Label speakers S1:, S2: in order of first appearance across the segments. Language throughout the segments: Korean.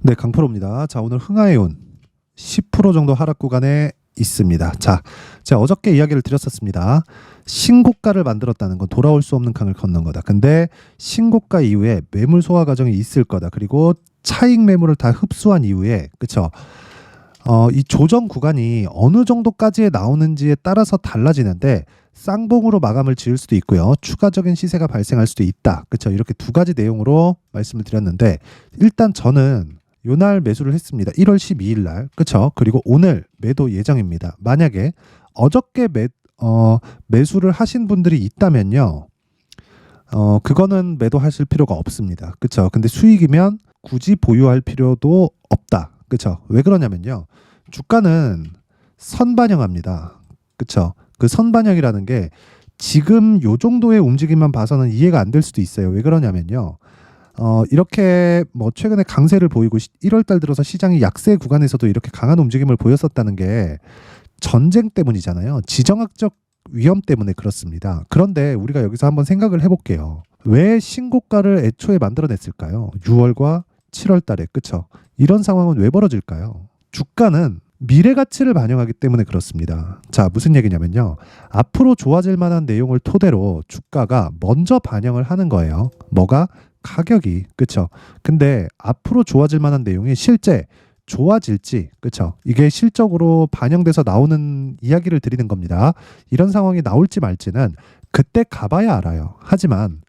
S1: 네, 강프로입니다. 자, 오늘 흥하해온 10% 정도 하락 구간에 있습니다. 자, 제가 어저께 이야기를 드렸었습니다. 신고가를 만들었다는 건 돌아올 수 없는 강을 건넌 거다. 근데 신고가 이후에 매물 소화 과정이 있을 거다. 그리고 차익 매물을 다 흡수한 이후에, 그쵸? 이 조정 구간이 어느 정도까지에 나오는지에 따라서 달라지는데 쌍봉으로 마감을 지을 수도 있고요. 추가적인 시세가 발생할 수도 있다. 그쵸? 이렇게 두 가지 내용으로 말씀을 드렸는데 일단 저는 요날 매수를 했습니다. 1월 12일 날. 그쵸? 그리고 오늘 매도 예정입니다. 만약에 어저께 매수를 하신 분들이 있다면요. 그거는 매도하실 필요가 없습니다. 그쵸? 근데 수익이면 굳이 보유할 필요도 없다. 그쵸? 왜 그러냐면요. 주가는 선반영합니다. 그쵸? 그 선반영이라는 게 지금 요 정도의 움직임만 봐서는 이해가 안 될 수도 있어요. 왜 그러냐면요. 이렇게 뭐 최근에 강세를 보이고 1월 달 들어서 시장이 약세 구간에서도 이렇게 강한 움직임을 보였었다는 게 전쟁 때문이잖아요. 지정학적 위험 때문에 그렇습니다. 그런데 우리가 여기서 한번 생각을 해볼게요. 왜 신고가를 애초에 만들어냈을까요? 6월과 7월 달에. 그쵸? 이런 상황은 왜 벌어질까요? 주가는 미래 가치를 반영하기 때문에 그렇습니다. 자, 무슨 얘기냐면요. 앞으로 좋아질 만한 내용을 토대로 주가가 먼저 반영을 하는 거예요. 뭐가? 가격이. 그쵸? 근데 앞으로 좋아질 만한 내용이 실제 좋아질지, 그쵸? 이게 실적으로 반영돼서 나오는 이야기를 드리는 겁니다. 이런 상황이 나올지 말지는 그때 가봐야 알아요. 하지만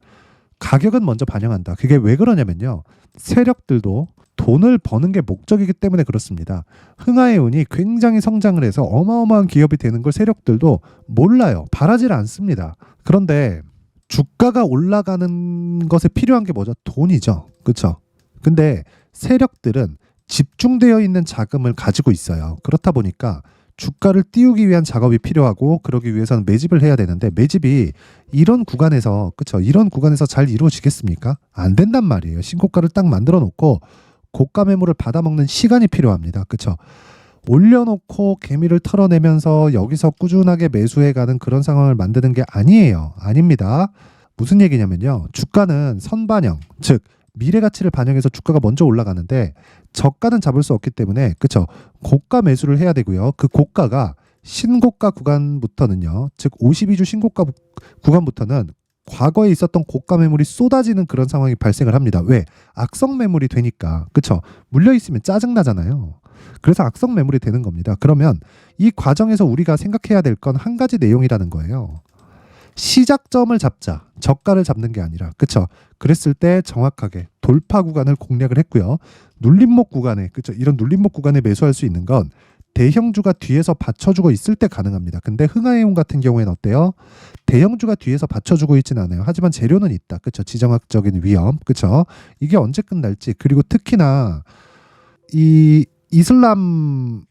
S1: 가격은 먼저 반영한다. 그게 왜 그러냐면요. 세력들도 돈을 버는 게 목적이기 때문에 그렇습니다. 흥하해운이 굉장히 성장을 해서 어마어마한 기업이 되는 걸 세력들도 몰라요. 바라질 않습니다. 그런데 주가가 올라가는 것에 필요한 게 뭐죠? 돈이죠. 그렇죠? 근데 세력들은 집중되어 있는 자금을 가지고 있어요. 그렇다 보니까 주가를 띄우기 위한 작업이 필요하고 그러기 위해서는 매집을 해야 되는데 매집이 이런 구간에서 그렇죠? 이런 구간에서 잘 이루어지겠습니까? 안 된단 말이에요. 신고가를 딱 만들어 놓고 고가 매물을 받아먹는 시간이 필요합니다. 그렇죠? 올려놓고 개미를 털어내면서 여기서 꾸준하게 매수해가는 그런 상황을 만드는 게 아니에요. 아닙니다. 무슨 얘기냐면요. 주가는 선반영, 즉 미래 가치를 반영해서 주가가 먼저 올라가는데 저가는 잡을 수 없기 때문에 그쵸? 고가 매수를 해야 되고요. 그 고가가 신고가 구간부터는요. 즉 52주 신고가 구간부터는 과거에 있었던 고가 매물이 쏟아지는 그런 상황이 발생을 합니다. 왜? 악성 매물이 되니까. 그쵸? 물려 있으면 짜증 나잖아요. 그래서 악성 매물이 되는 겁니다. 그러면 이 과정에서 우리가 생각해야 될 건 한 가지 내용이라는 거예요. 시작점을 잡자. 저가를 잡는 게 아니라. 그쵸? 그랬을 때 정확하게 돌파 구간을 공략을 했고요. 눌림목 구간에, 그쵸? 이런 눌림목 구간에 매수할 수 있는 건 대형주가 뒤에서 받쳐주고 있을 때 가능합니다. 근데 흥하해운 같은 경우에는 어때요? 대형주가 뒤에서 받쳐주고 있지는 않아요. 하지만 재료는 있다. 그쵸? 지정학적인 위험. 그쵸? 이게 언제 끝날지. 그리고 특히나 이 이슬람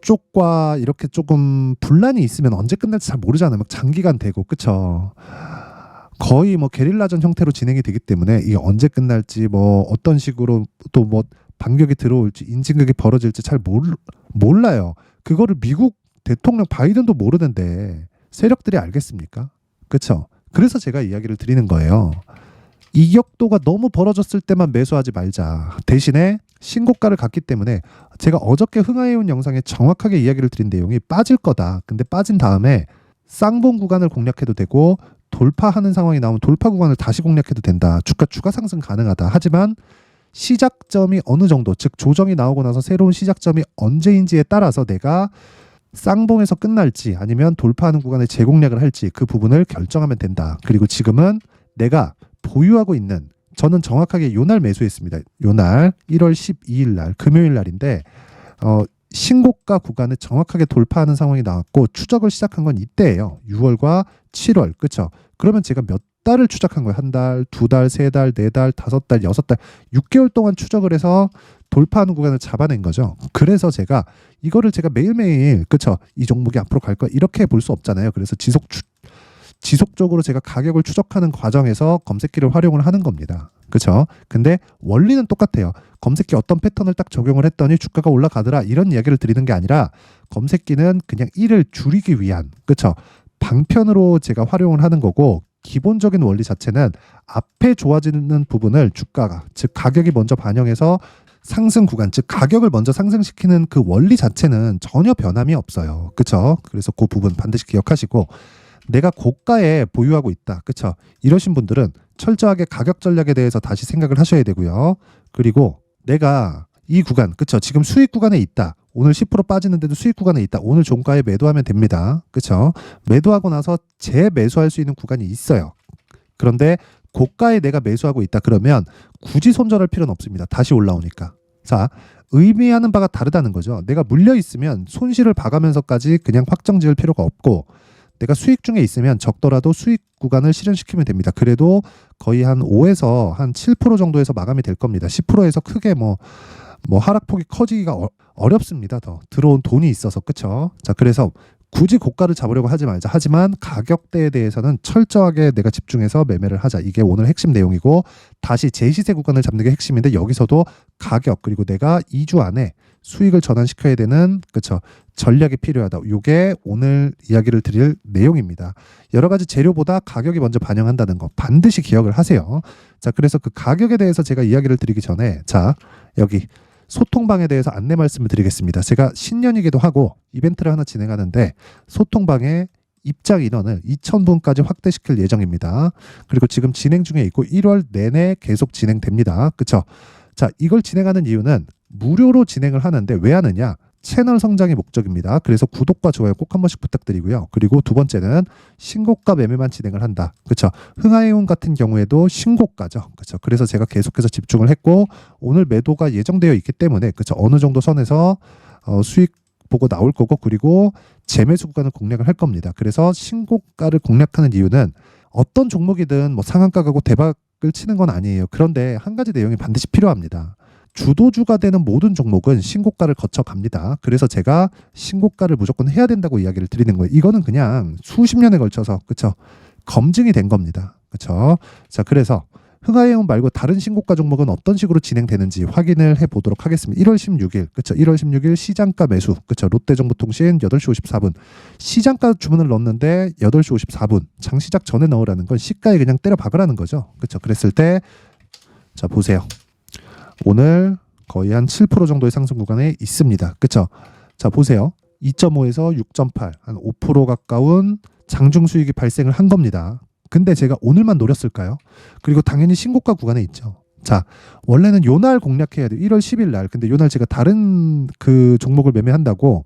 S1: 쪽과 이렇게 조금 분란이 있으면 언제 끝날지 잘 모르잖아요. 막 장기간 되고, 그쵸? 거의 뭐 게릴라전 형태로 진행이 되기 때문에 이게 언제 끝날지 뭐 어떤 식으로 또 뭐 반격이 들어올지 인진극이 벌어질지 잘 몰라요. 그거를 미국 대통령 바이든도 모르는데 세력들이 알겠습니까? 그쵸? 그래서 제가 이야기를 드리는 거예요. 이격도가 너무 벌어졌을 때만 매수하지 말자. 대신에 신고가를 갔기 때문에 제가 어저께 흥하해운 영상에 정확하게 이야기를 드린 내용이 빠질 거다. 근데 빠진 다음에 쌍봉 구간을 공략해도 되고 돌파하는 상황이 나오면 돌파 구간을 다시 공략해도 된다. 주가 추가 상승 가능하다. 하지만 시작점이 어느 정도, 즉 조정이 나오고 나서 새로운 시작점이 언제인지에 따라서 내가 쌍봉에서 끝날지 아니면 돌파하는 구간에 재공략을 할지 그 부분을 결정하면 된다. 그리고 지금은 내가 보유하고 있는 저는 정확하게 요날 매수했습니다. 요날 1월 12일 날 금요일 날인데 신고가 구간을 정확하게 돌파하는 상황이 나왔고 추적을 시작한 건 이때예요. 6월과 7월. 그렇죠? 그러면 제가 몇 달을 추적한 거예요. 한 달, 두 달, 세 달, 네 달, 다섯 달, 여섯 달, 6개월 동안 추적을 해서 돌파하는 구간을 잡아낸 거죠. 그래서 제가 이거를 제가 매일매일 그렇죠? 이 종목이 앞으로 갈 거야 이렇게 볼 수 없잖아요. 그래서 지속적으로 제가 가격을 추적하는 과정에서 검색기를 활용을 하는 겁니다. 그렇죠? 근데 원리는 똑같아요. 검색기 어떤 패턴을 딱 적용을 했더니 주가가 올라가더라 이런 이야기를 드리는 게 아니라 검색기는 그냥 일을 줄이기 위한 그렇죠? 방편으로 제가 활용을 하는 거고 기본적인 원리 자체는 앞에 좋아지는 부분을 주가가 즉 가격이 먼저 반영해서 상승 구간, 즉 가격을 먼저 상승시키는 그 원리 자체는 전혀 변함이 없어요. 그쵸? 그래서 그 부분 반드시 기억하시고, 내가 고가에 보유하고 있다. 그쵸? 이러신 분들은 철저하게 가격 전략에 대해서 다시 생각을 하셔야 되고요. 그리고 내가 이 구간, 그쵸? 지금 수익 구간에 있다. 오늘 10% 빠지는데도 수익 구간에 있다. 오늘 종가에 매도하면 됩니다. 그쵸? 매도하고 나서 재매수할 수 있는 구간이 있어요. 그런데 고가에 내가 매수하고 있다. 그러면 굳이 손절할 필요는 없습니다. 다시 올라오니까. 자, 의미하는 바가 다르다는 거죠. 내가 물려 있으면 손실을 봐가면서까지 그냥 확정 지을 필요가 없고, 내가 수익 중에 있으면 적더라도 수익 구간을 실현시키면 됩니다. 그래도 거의 한 5에서 한 7% 정도에서 마감이 될 겁니다. 10%에서 크게 뭐 하락폭이 커지기가 어렵습니다. 더 들어온 돈이 있어서. 그쵸? 자, 그래서 굳이 고가를 잡으려고 하지 말자. 하지만 가격대에 대해서는 철저하게 내가 집중해서 매매를 하자. 이게 오늘 핵심 내용이고, 다시 제시세 구간을 잡는 게 핵심인데, 여기서도 가격 그리고 내가 2주 안에 수익을 전환시켜야 되는, 그쵸, 전략이 필요하다. 이게 오늘 이야기를 드릴 내용입니다. 여러 가지 재료보다 가격이 먼저 반영한다는 거 반드시 기억을 하세요. 자, 그래서 그 가격에 대해서 제가 이야기를 드리기 전에, 자, 여기 소통방에 대해서 안내 말씀을 드리겠습니다. 제가 신년이기도 하고 이벤트를 하나 진행하는데, 소통방에 입장 인원을 2,000분까지 확대시킬 예정입니다. 그리고 지금 진행 중에 있고 1월 내내 계속 진행됩니다. 그쵸? 자, 이걸 진행하는 이유는 무료로 진행을 하는데, 왜 하느냐? 채널 성장이 목적입니다. 그래서 구독과 좋아요 꼭 한 번씩 부탁드리고요. 그리고 두 번째는 신고가 매매만 진행을 한다. 그렇죠? 흥하해운 같은 경우에도 신고가죠. 그렇죠? 그래서 제가 계속해서 집중을 했고, 오늘 매도가 예정되어 있기 때문에, 그렇죠, 어느 정도 선에서 수익 보고 나올 거고, 그리고 재매수 구간을 공략을 할 겁니다. 그래서 신고가를 공략하는 이유는 어떤 종목이든 뭐 상한가 가고 대박을 치는 건 아니에요. 그런데 한 가지 내용이 반드시 필요합니다. 주도주가 되는 모든 종목은 신고가를 거쳐 갑니다. 그래서 제가 신고가를 무조건 해야 된다고 이야기를 드리는 거예요. 이거는 그냥 수십 년에 걸쳐서, 그쵸, 검증이 된 겁니다. 그쵸? 자, 그래서 흥하해운 말고 다른 신고가 종목은 어떤 식으로 진행되는지 확인을 해보도록 하겠습니다. 1월 16일, 그쵸? 1월 16일 시장가 매수, 그쵸? 롯데정보통신 8시 54분. 시장가 주문을 넣었는데 8시 54분. 장시작 전에 넣으라는 건 시가에 그냥 때려 박으라는 거죠. 그쵸? 그랬을 때, 자, 보세요. 오늘 거의 한 7% 정도의 상승 구간에 있습니다. 그쵸? 자, 보세요. 2.5에서 6.8, 한 5% 가까운 장중 수익이 발생을 한 겁니다. 근데 제가 오늘만 노렸을까요? 그리고 당연히 신고가 구간에 있죠. 자, 원래는 요날 공략해야 돼요. 1월 10일 날. 근데 요날 제가 다른 그 종목을 매매한다고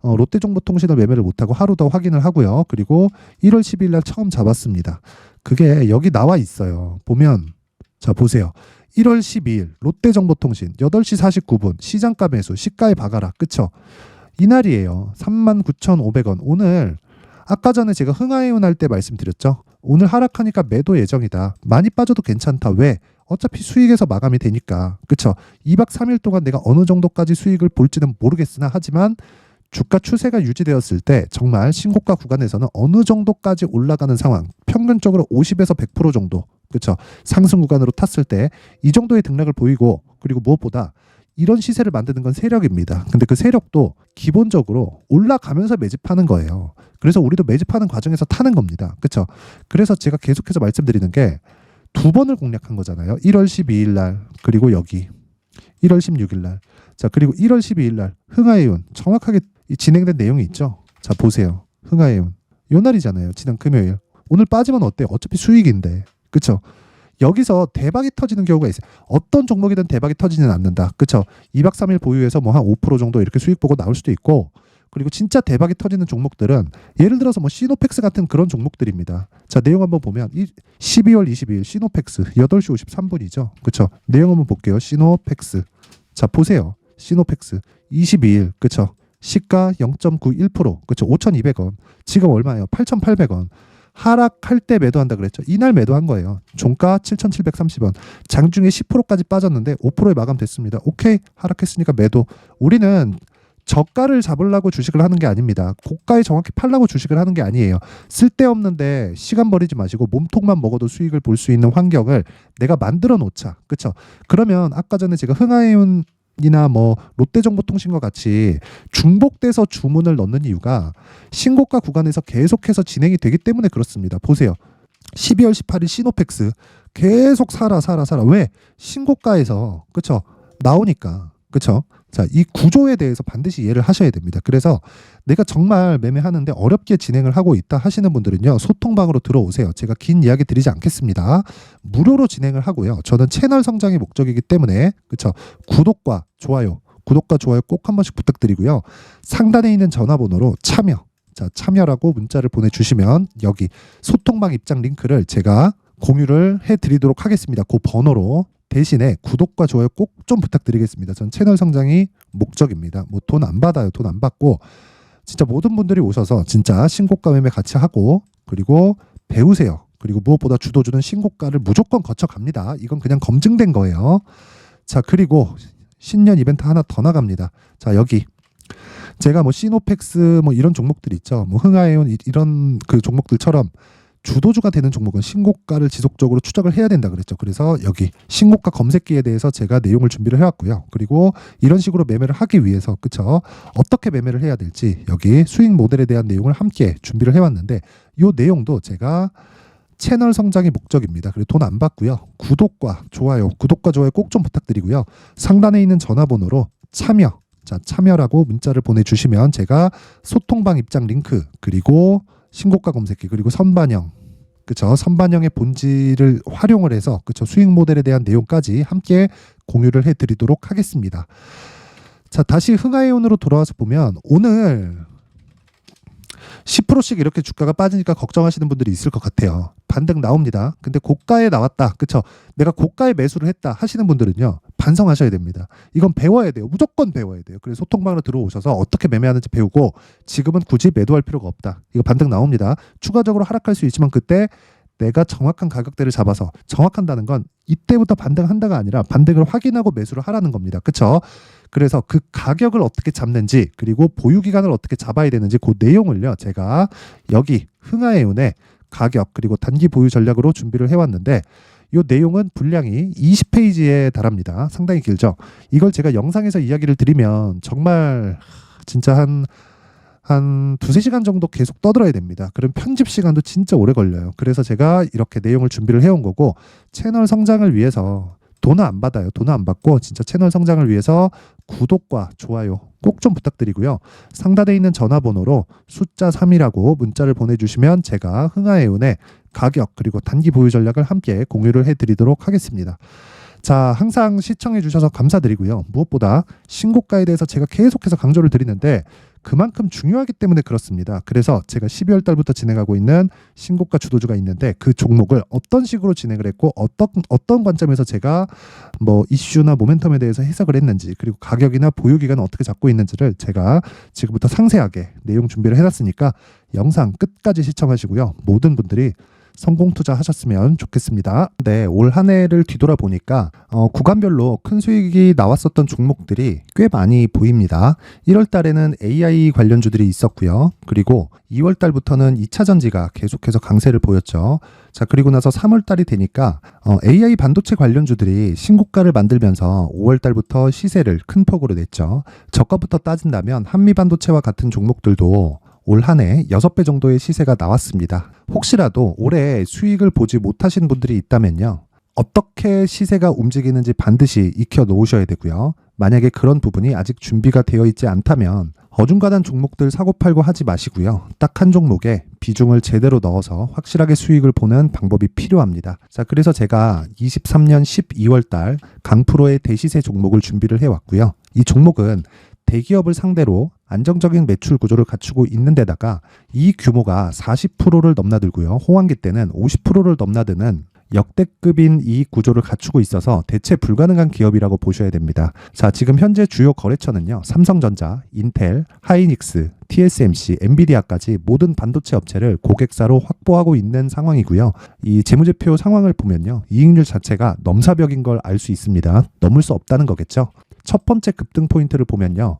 S1: 롯데정보통신을 매매를 못하고 하루 더 확인을 하고요. 그리고 1월 10일 날 처음 잡았습니다. 그게 여기 나와 있어요. 보면, 자, 보세요. 1월 12일 롯데정보통신 8시 49분 시장가 매수, 시가에 박아라. 그쵸? 이날이에요. 39,500원. 오늘 아까 전에 제가 흥하해운 할 때 말씀드렸죠. 오늘 하락하니까 매도 예정이다. 많이 빠져도 괜찮다. 왜? 어차피 수익에서 마감이 되니까. 그쵸? 2박 3일 동안 내가 어느 정도까지 수익을 볼지는 모르겠으나, 하지만 주가 추세가 유지되었을 때 정말 신고가 구간에서는 어느 정도까지 올라가는 상황, 평균적으로 50에서 100% 정도, 그렇죠, 상승 구간으로 탔을 때 이 정도의 등락을 보이고, 그리고 무엇보다 이런 시세를 만드는 건 세력입니다. 근데 그 세력도 기본적으로 올라가면서 매집하는 거예요. 그래서 우리도 매집하는 과정에서 타는 겁니다. 그렇죠? 그래서 제가 계속해서 말씀드리는 게, 두 번을 공략한 거잖아요. 1월 12일 날, 그리고 여기 1월 16일 날. 자, 그리고 1월 12일 날 흥하해운 정확하게 진행된 내용이 있죠. 자, 보세요. 흥하해운 요 날이잖아요. 지난 금요일. 오늘 빠지면 어때요? 어차피 수익인데. 그쵸? 여기서 대박이 터지는 경우가 있어요. 어떤 종목이든 대박이 터지지는 않는다. 그쵸? 2박 3일 보유해서 뭐 한 5% 정도 이렇게 수익 보고 나올 수도 있고, 그리고 진짜 대박이 터지는 종목들은 예를 들어서 뭐 시노펙스 같은 그런 종목들입니다. 자, 내용 한번 보면 12월 22일 시노펙스 8시 53분이죠. 그쵸? 내용 한번 볼게요. 시노펙스. 자, 보세요. 시노펙스 22일. 그쵸? 시가 0.91%. 그쵸? 5,200원. 지금 얼마예요? 8,800원. 하락할 때 매도한다 그랬죠. 이날 매도한 거예요. 종가 7,730원. 장중에 10%까지 빠졌는데 5%에 마감됐습니다. 오케이. 하락했으니까 매도. 우리는 저가를 잡으려고 주식을 하는 게 아닙니다. 고가에 정확히 팔려고 주식을 하는 게 아니에요. 쓸데없는데 시간 버리지 마시고 몸통만 먹어도 수익을 볼 수 있는 환경을 내가 만들어 놓자. 그렇죠? 그러면 아까 전에 제가 흥하해운 이나 뭐 롯데정보통신과 같이 중복돼서 주문을 넣는 이유가 신고가 구간에서 계속해서 진행이 되기 때문에 그렇습니다. 보세요. 12월 18일 시노펙스 계속 사라. 왜? 신고가에서, 그쵸, 나오니까. 그쵸? 자, 이 구조에 대해서 반드시 이해를 하셔야 됩니다. 그래서 내가 정말 매매하는데 어렵게 진행을 하고 있다 하시는 분들은요, 소통방으로 들어오세요. 제가 긴 이야기 드리지 않겠습니다. 무료로 진행을 하고요. 저는 채널 성장이 목적이기 때문에, 그쵸? 구독과 좋아요 꼭 한 번씩 부탁드리고요. 상단에 있는 전화번호로 참여. 자, 참여라고 문자를 보내주시면 여기 소통방 입장 링크를 제가 공유를 해드리도록 하겠습니다. 그 번호로. 대신에 구독과 좋아요 꼭 좀 부탁드리겠습니다. 전 채널 성장이 목적입니다. 뭐 돈 안 받아요. 돈 안 받고 진짜 모든 분들이 오셔서 진짜 신고가 매매 같이 하고 그리고 배우세요. 그리고 무엇보다 주도주는 신고가를 무조건 거쳐갑니다. 이건 그냥 검증된 거예요. 자, 그리고 신년 이벤트 하나 더 나갑니다. 자, 여기 제가 뭐 시노펙스 뭐 이런 종목들 있죠. 뭐 흥하에온 이런 그 종목들처럼 주도주가 되는 종목은 신고가를 지속적으로 추적을 해야 된다 그랬죠. 그래서 여기 신고가 검색기에 대해서 제가 내용을 준비를 해왔고요. 그리고 이런 식으로 매매를 하기 위해서 그쵸? 어떻게 매매를 해야 될지 여기 수익 모델에 대한 내용을 함께 준비를 해왔는데 이 내용도 제가 채널 성장이 목적입니다. 그리고 돈 안 받고요. 구독과 좋아요 꼭 좀 부탁드리고요. 상단에 있는 전화번호로 참여. 자, 참여라고 문자를 보내주시면 제가 소통방 입장 링크 그리고 신고가 검색기 그리고 선반영 그쵸 선반영의 본질을 활용을 해서 그쵸 수익 모델에 대한 내용까지 함께 공유를 해드리도록 하겠습니다. 자, 다시 흥하이온으로 돌아와서 보면 오늘 10%씩 이렇게 주가가 빠지니까 걱정하시는 분들이 있을 것 같아요. 반등 나옵니다. 근데 고가에 나왔다. 그쵸? 내가 고가에 매수를 했다 하시는 분들은요. 반성하셔야 됩니다. 이건 배워야 돼요. 무조건 배워야 돼요. 그래서 소통방으로 들어오셔서 어떻게 매매하는지 배우고 지금은 굳이 매도할 필요가 없다. 이거 반등 나옵니다. 추가적으로 하락할 수 있지만 그때 내가 정확한 가격대를 잡아서 정확한다는 건 이때부터 반등한다가 아니라 반등을 확인하고 매수를 하라는 겁니다. 그쵸? 그래서 그 가격을 어떻게 잡는지 그리고 보유 기간을 어떻게 잡아야 되는지 그 내용을요. 제가 여기 흥하에온의 가격 그리고 단기 보유 전략으로 준비를 해왔는데 이 내용은 분량이 20페이지에 달합니다. 상당히 길죠. 이걸 제가 영상에서 이야기를 드리면 정말 진짜 한 두세 시간 정도 계속 떠들어야 됩니다. 그럼 편집 시간도 진짜 오래 걸려요. 그래서 제가 이렇게 내용을 준비를 해온 거고 채널 성장을 위해서 돈은 안 받아요. 돈은 안 받고 진짜 채널 성장을 위해서 구독과 좋아요 꼭 좀 부탁드리고요. 상단에 있는 전화번호로 숫자 3이라고 문자를 보내주시면 제가 흥하에온의 가격 그리고 단기 보유 전략을 함께 공유를 해드리도록 하겠습니다. 자, 항상 시청해 주셔서 감사드리고요. 무엇보다 신고가에 대해서 제가 계속해서 강조를 드리는데 그만큼 중요하기 때문에 그렇습니다. 그래서 제가 12월 달부터 진행하고 있는 신고가 주도주가 있는데 그 종목을 어떤 식으로 진행을 했고 어떤 관점에서 제가 뭐 이슈나 모멘텀에 대해서 해석을 했는지 그리고 가격이나 보유 기간을 어떻게 잡고 있는지를 제가 지금부터 상세하게 내용 준비를 해놨으니까 영상 끝까지 시청하시고요. 모든 분들이 성공 투자하셨으면 좋겠습니다. 네, 올 한 해를 뒤돌아보니까 구간별로 큰 수익이 나왔었던 종목들이 꽤 많이 보입니다. 1월 달에는 AI 관련주들이 있었고요. 그리고 2월 달부터는 2차 전지가 계속해서 강세를 보였죠. 자, 그리고 나서 3월 달이 되니까 AI 반도체 관련주들이 신고가를 만들면서 5월 달부터 시세를 큰 폭으로 냈죠. 저가부터 따진다면 한미 반도체와 같은 종목들도 올 한 해 6배 정도의 시세가 나왔습니다. 혹시라도 올해 수익을 보지 못하신 분들이 있다면요. 어떻게 시세가 움직이는지 반드시 익혀 놓으셔야 되고요. 만약에 그런 부분이 아직 준비가 되어 있지 않다면 어중간한 종목들 사고팔고 하지 마시고요. 딱 한 종목에 비중을 제대로 넣어서 확실하게 수익을 보는 방법이 필요합니다. 자, 그래서 제가 23년 12월 달 강프로의 대시세 종목을 준비를 해왔고요. 이 종목은 대기업을 상대로 안정적인 매출 구조를 갖추고 있는 데다가 이 규모가 40%를 넘나들고요. 호황기 때는 50%를 넘나드는 역대급인 이익 구조를 갖추고 있어서 대체 불가능한 기업이라고 보셔야 됩니다. 자, 지금 현재 주요 거래처는요. 삼성전자, 인텔, 하이닉스, TSMC, 엔비디아까지 모든 반도체 업체를 고객사로 확보하고 있는 상황이고요. 이 재무제표 상황을 보면요. 이익률 자체가 넘사벽인 걸 알 수 있습니다. 넘을 수 없다는 거겠죠. 첫 번째 급등 포인트를 보면요.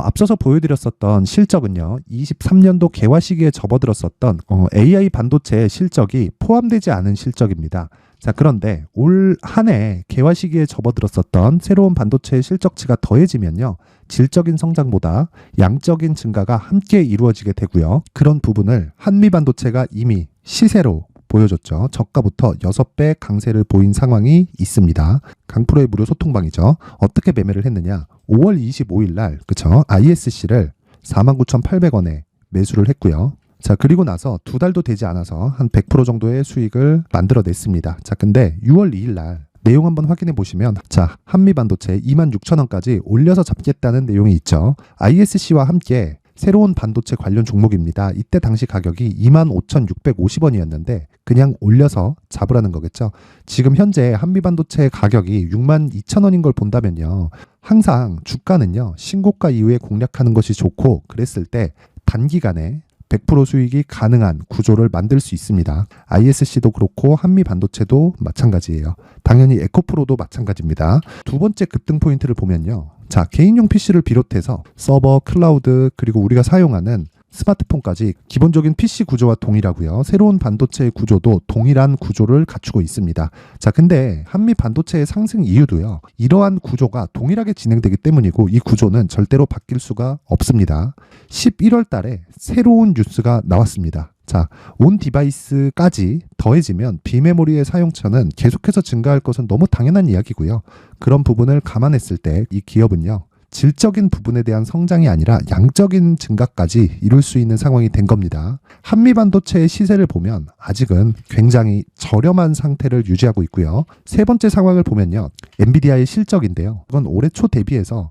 S1: 앞서서 보여드렸었던 실적은요. 23년도 개화 시기에 접어들었었던 AI 반도체의 실적이 포함되지 않은 실적입니다. 자, 그런데 올 한 해 개화 시기에 접어들었었던 새로운 반도체의 실적치가 더해지면요. 질적인 성장보다 양적인 증가가 함께 이루어지게 되고요. 그런 부분을 한미 반도체가 이미 시세로 보여줬죠. 저가부터 6배 강세를 보인 상황이 있습니다. 강프로의 무료 소통방이죠. 어떻게 매매를 했느냐? 5월 25일 날 그쵸? ISC를 49,800원에 매수를 했고요. 자, 그리고 나서 2달도 되지 않아서 한 100% 정도의 수익을 만들어냈습니다. 자, 근데 6월 2일 날 내용 한번 확인해 보시면 자, 한미반도체 26,000원까지 올려서 잡겠다는 내용이 있죠. ISC와 함께 새로운 반도체 관련 종목입니다. 이때 당시 가격이 25,650원이었는데 그냥 올려서 잡으라는 거겠죠. 지금 현재 한미반도체 가격이 62,000원인 걸 본다면요. 항상 주가는요. 신고가 이후에 공략하는 것이 좋고 그랬을 때 단기간에 100% 수익이 가능한 구조를 만들 수 있습니다. ISC도 그렇고 한미반도체도 마찬가지예요. 당연히 에코프로도 마찬가지입니다. 두 번째 급등 포인트를 보면요. 자, 개인용 PC를 비롯해서 서버, 클라우드, 그리고 우리가 사용하는 스마트폰까지 기본적인 PC 구조와 동일하고요. 새로운 반도체의 구조도 동일한 구조를 갖추고 있습니다. 자, 근데 한미 반도체의 상승 이유도요. 이러한 구조가 동일하게 진행되기 때문이고 이 구조는 절대로 바뀔 수가 없습니다. 11월 달에 새로운 뉴스가 나왔습니다. 자, 온 디바이스까지 더해지면 비메모리의 사용처는 계속해서 증가할 것은 너무 당연한 이야기고요. 그런 부분을 감안했을 때 이 기업은요. 질적인 부분에 대한 성장이 아니라 양적인 증가까지 이룰 수 있는 상황이 된 겁니다. 한미반도체의 시세를 보면 아직은 굉장히 저렴한 상태를 유지하고 있고요. 세 번째 상황을 보면요. 엔비디아의 실적인데요. 이건 올해 초 대비해서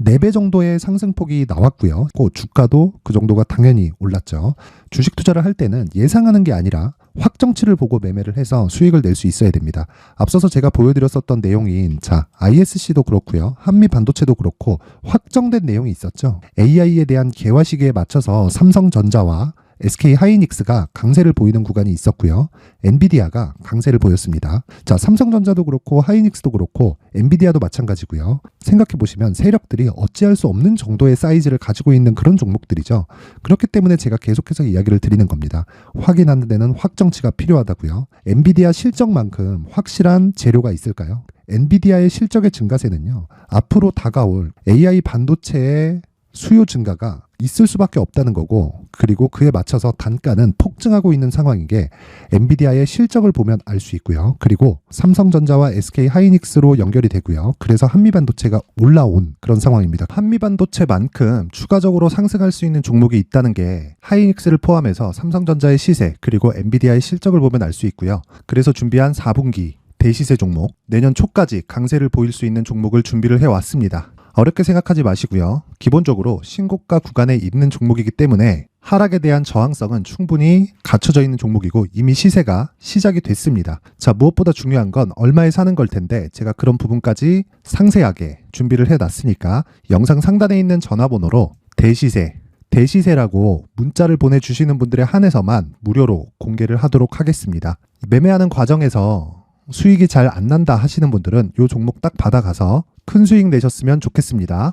S1: 4배 정도의 상승폭이 나왔고요. 그 주가도 그 정도가 당연히 올랐죠. 주식 투자를 할 때는 예상하는 게 아니라 확정치를 보고 매매를 해서 수익을 낼 수 있어야 됩니다. 앞서서 제가 보여드렸었던 내용인 자, ISC도 그렇고요. 한미반도체도 그렇고 확정된 내용이 있었죠. AI에 대한 개화 시기에 맞춰서 삼성전자와 SK 하이닉스가 강세를 보이는 구간이 있었고요. 엔비디아가 강세를 보였습니다. 자, 삼성전자도 그렇고 하이닉스도 그렇고 엔비디아도 마찬가지고요. 생각해 보시면 세력들이 어찌할 수 없는 정도의 사이즈를 가지고 있는 그런 종목들이죠. 그렇기 때문에 제가 계속해서 이야기를 드리는 겁니다. 확인하는 데는 확정치가 필요하다고요. 엔비디아 실적만큼 확실한 재료가 있을까요? 엔비디아의 실적의 증가세는요. 앞으로 다가올 AI 반도체의 수요 증가가 있을 수밖에 없다는 거고 그리고 그에 맞춰서 단가는 폭증하고 있는 상황인 게 엔비디아의 실적을 보면 알 수 있고요. 그리고 삼성전자와 SK 하이닉스로 연결이 되고요. 그래서 한미반도체가 올라온 그런 상황입니다. 한미반도체만큼 추가적으로 상승할 수 있는 종목이 있다는 게 하이닉스를 포함해서 삼성전자의 시세 그리고 엔비디아의 실적을 보면 알 수 있고요. 그래서 준비한 4분기 대시세 종목 내년 초까지 강세를 보일 수 있는 종목을 준비를 해왔습니다. 어렵게 생각하지 마시고요. 기본적으로 신고가 구간에 있는 종목이기 때문에 하락에 대한 저항성은 충분히 갖춰져 있는 종목이고 이미 시세가 시작이 됐습니다. 자, 무엇보다 중요한 건 얼마에 사는 걸 텐데 제가 그런 부분까지 상세하게 준비를 해놨으니까 영상 상단에 있는 전화번호로 대시세라고 문자를 보내주시는 분들에 한해서만 무료로 공개를 하도록 하겠습니다. 매매하는 과정에서 수익이 잘 안 난다 하시는 분들은 이 종목 딱 받아가서 큰 수익 내셨으면 좋겠습니다.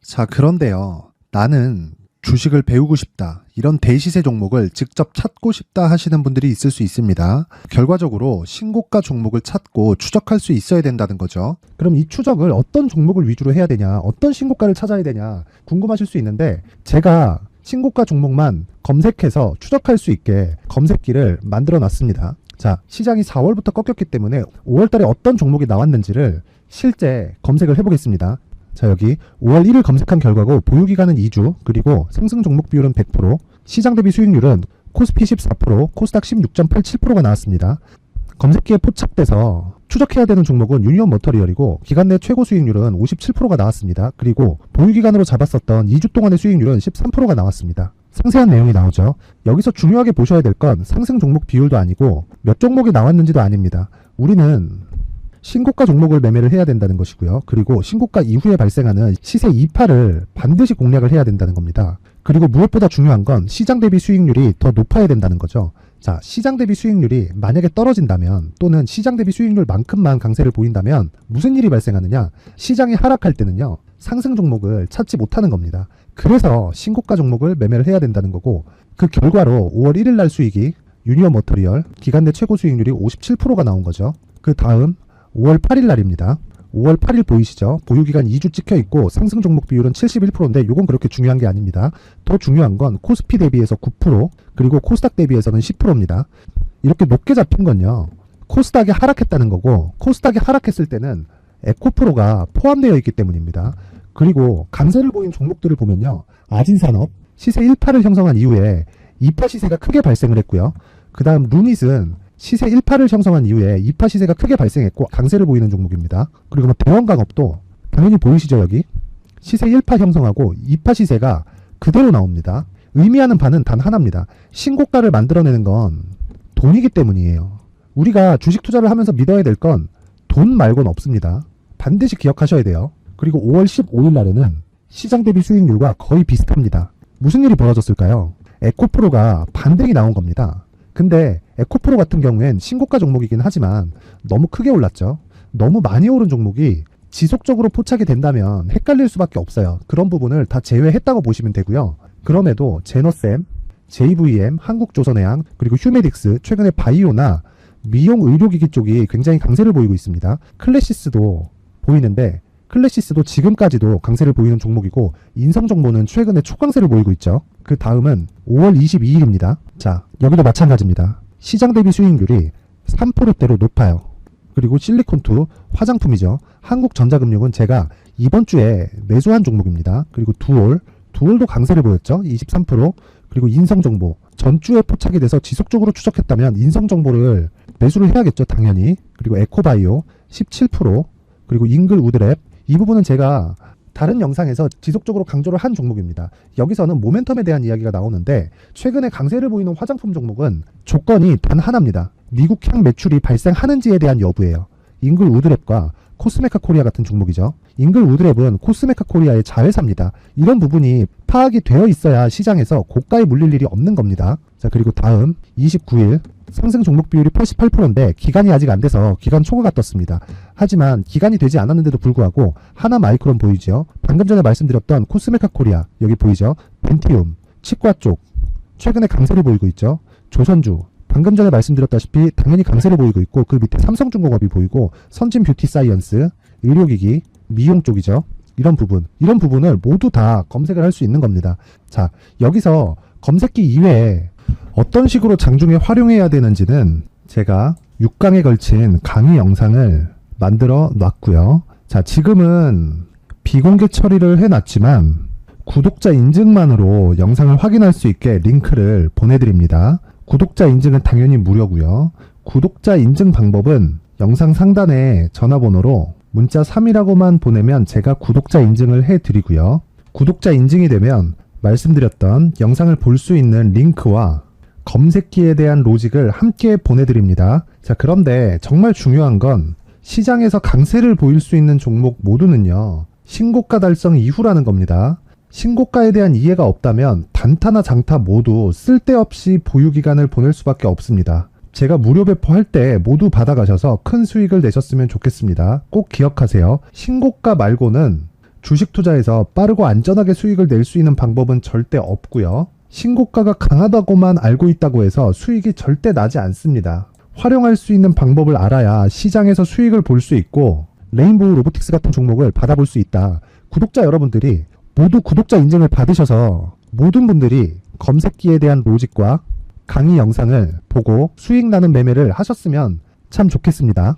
S1: 자, 그런데요. 나는 주식을 배우고 싶다. 이런 대시세 종목을 직접 찾고 싶다 하시는 분들이 있을 수 있습니다. 결과적으로 신고가 종목을 찾고 추적할 수 있어야 된다는 거죠. 그럼 이 추적을 어떤 종목을 위주로 해야 되냐, 어떤 신고가를 찾아야 되냐 궁금하실 수 있는데 제가 신고가 종목만 검색해서 추적할 수 있게 검색기를 만들어 놨습니다. 자, 시장이 4월부터 꺾였기 때문에 5월 달에 어떤 종목이 나왔는지를 실제 검색을 해보겠습니다. 자, 여기 5월 1일 검색한 결과고 보유기간은 2주 그리고 상승 종목 비율은 100% 시장 대비 수익률은 코스피 14% 코스닥 16.87%가 나왔습니다. 검색기에 포착돼서 추적해야 되는 종목은 유니온 머터리얼이고 기간 내 최고 수익률은 57%가 나왔습니다. 그리고 보유기간으로 잡았었던 2주 동안의 수익률은 13%가 나왔습니다. 상세한 내용이 나오죠. 여기서 중요하게 보셔야 될 건 상승 종목 비율도 아니고 몇 종목이 나왔는지도 아닙니다. 우리는 신고가 종목을 매매를 해야 된다는 것이고요. 그리고 신고가 이후에 발생하는 시세 이파를 반드시 공략을 해야 된다는 겁니다. 그리고 무엇보다 중요한 건 시장 대비 수익률이 더 높아야 된다는 거죠. 자, 시장 대비 수익률이 만약에 떨어진다면 또는 시장 대비 수익률만큼만 강세를 보인다면 무슨 일이 발생하느냐? 시장이 하락할 때는요. 상승 종목을 찾지 못하는 겁니다. 그래서 신고가 종목을 매매를 해야 된다는 거고 그 결과로 5월 1일 날 수익이 유니온 머터리얼 기간 내 최고 수익률이 57%가 나온 거죠. 그 다음 5월 8일 날입니다. 5월 8일 보이시죠? 보유기간 2주 찍혀 있고 상승 종목 비율은 71%인데 이건 그렇게 중요한 게 아닙니다. 더 중요한 건 코스피 대비해서 9% 그리고 코스닥 대비해서는 10%입니다. 이렇게 높게 잡힌 건요. 코스닥이 하락했다는 거고 코스닥이 하락했을 때는 에코프로가 포함되어 있기 때문입니다. 그리고 강세를 보인 종목들을 보면요. 아진산업 시세 1파를 형성한 이후에 2파 시세가 크게 발생을 했고요. 그 다음 루닛은 시세 1파를 형성한 이후에 2파 시세가 크게 발생했고 강세를 보이는 종목입니다. 그리고 뭐 대원강업도 당연히 보이시죠 여기? 시세 1파 형성하고 2파 시세가 그대로 나옵니다. 의미하는 바는 단 하나입니다. 신고가를 만들어내는 건 돈이기 때문이에요. 우리가 주식 투자를 하면서 믿어야 될 건 돈 말고는 없습니다. 반드시 기억하셔야 돼요. 그리고 5월 15일 날에는 시장 대비 수익률과 거의 비슷합니다. 무슨 일이 벌어졌을까요? 에코프로가 반등이 나온 겁니다. 근데 에코프로 같은 경우엔 신고가 종목이긴 하지만 너무 크게 올랐죠. 너무 많이 오른 종목이 지속적으로 포착이 된다면 헷갈릴 수밖에 없어요. 그런 부분을 다 제외했다고 보시면 되고요. 그럼에도 제너셈, JVM, 한국조선해양, 그리고 휴메딕스, 최근에 바이오나 미용 의료기기 쪽이 굉장히 강세를 보이고 있습니다. 클래시스도 보이는데 클래시스도 지금까지도 강세를 보이는 종목이고 인성정보는 최근에 초강세를 보이고 있죠. 그 다음은 5월 22일입니다. 자, 여기도 마찬가지입니다. 시장 대비 수익률이 3%대로 높아요. 그리고 실리콘2 화장품이죠. 한국전자금융은 제가 이번 주에 매수한 종목입니다. 그리고 두올도 강세를 보였죠. 23%. 그리고 인성정보 전주에 포착이 돼서 지속적으로 추적했다면 인성정보를 매수를 해야겠죠. 당연히. 그리고 에코바이오 17%. 그리고 잉글우드랩 이 부분은 제가 다른 영상에서 지속적으로 강조를 한 종목입니다. 여기서는 모멘텀에 대한 이야기가 나오는데 최근에 강세를 보이는 화장품 종목은 조건이 단 하나입니다. 미국향 매출이 발생하는지에 대한 여부예요. 잉글우드랩과 코스메카 코리아 같은 종목이죠. 잉글우드랩은 코스메카 코리아의 자회사입니다. 이런 부분이 파악이 되어 있어야 시장에서 고가에 물릴 일이 없는 겁니다. 자, 그리고 다음 29일 상승 종목 비율이 88%인데 기간이 아직 안 돼서 기간 초과가 떴습니다. 하지만 기간이 되지 않았는데도 불구하고 하나 마이크론 보이죠. 방금 전에 말씀드렸던 코스메카 코리아 여기 보이죠. 벤티움 치과 쪽 최근에 강세를 보이고 있죠. 조선주 방금 전에 말씀드렸다시피 당연히 강세를 보이고 있고 그 밑에 삼성중공업이 보이고 선진 뷰티 사이언스 의료기기 미용 쪽이죠. 이런 부분을 모두 다 검색을 할 수 있는 겁니다. 자, 여기서 검색기 이외에 어떤 식으로 장중에 활용해야 되는지는 제가 6강에 걸친 강의 영상을 만들어 놨고요. 자, 지금은 비공개 처리를 해놨지만 구독자 인증만으로 영상을 확인할 수 있게 링크를 보내드립니다. 구독자 인증은 당연히 무료고요. 구독자 인증 방법은 영상 상단에 전화번호로 문자 3이라고만 보내면 제가 구독자 인증을 해드리고요. 구독자 인증이 되면 말씀드렸던 영상을 볼 수 있는 링크와 검색기에 대한 로직을 함께 보내드립니다. 자, 그런데 정말 중요한 건 시장에서 강세를 보일 수 있는 종목 모두는요. 신고가 달성 이후라는 겁니다. 신고가에 대한 이해가 없다면 단타나 장타 모두 쓸데없이 보유기간을 보낼 수밖에 없습니다. 제가 무료 배포할 때 모두 받아가셔서 큰 수익을 내셨으면 좋겠습니다. 꼭 기억하세요. 신고가 말고는 주식 투자에서 빠르고 안전하게 수익을 낼 수 있는 방법은 절대 없고요. 신고가가 강하다고만 알고 있다고 해서 수익이 절대 나지 않습니다. 활용할 수 있는 방법을 알아야 시장에서 수익을 볼 수 있고 레인보우 로보틱스 같은 종목을 받아볼 수 있다. 구독자 여러분들이 모두 구독자 인증을 받으셔서 모든 분들이 검색기에 대한 로직과 강의 영상을 보고 수익 나는 매매를 하셨으면 참 좋겠습니다.